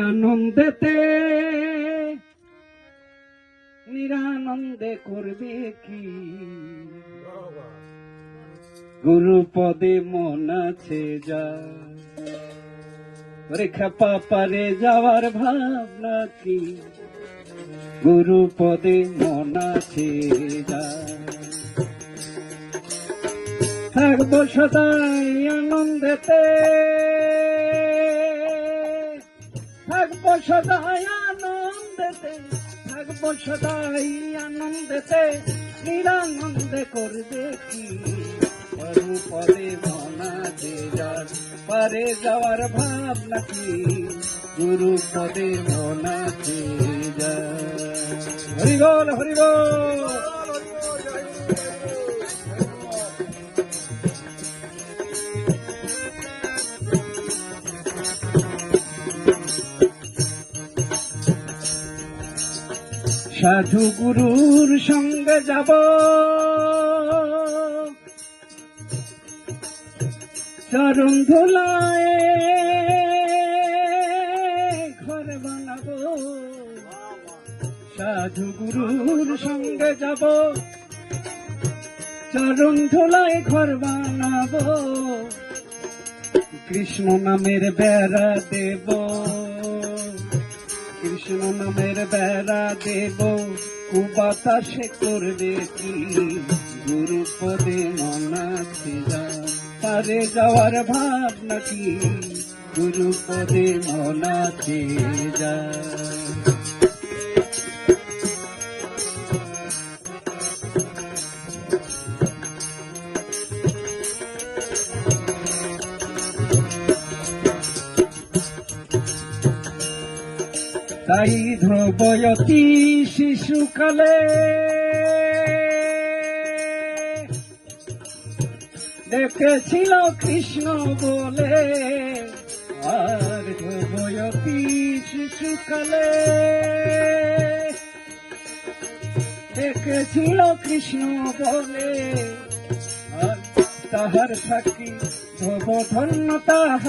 আনন্দেতে নিরানন্দে করবে কি, গুরু পদে মন আছে যা। খেপা পারে যাওয়ার ভাবনা কি, গুরু পদে মন আছে যা। থাকবো সদাই আনন্দেতে, থাকবো সদাই আনন্দেতে, থাকবো সদাই আনন্দেতে, নিরানন্দে করবে কি, গুরু পদে মন আছে যার। পারে যাওয়ার ভাবনা কি, গুরু পদে মন আছে যার। হরি বল হরি বল। সাধু গুরুর সঙ্গে যাব, চরণ ধুলায় ঘর বানাবো। সাধু গুরুর সঙ্গে যাব, চরণ ধুলায় ঘর বানাবো। কৃষ্ণ নামের বেড়া দেব, কৃষ্ণ নামের বেড়া দেব, কুবাতাসে করবে কি, গুরু পদে মন আছে যা। পারে যাওয়ার ভাবনা কি, গুরু পদে মন আছে যা। তাই ধ্রুবয়তী শিশুকালে দেখেছিল কৃষ্ণ বলে, আর ধ্রুবয়তী শিশুকালে দেখেছিল কৃষ্ণ বলে, আর তাহার সাক্ষী ধ্রুব ধন্য তাহার।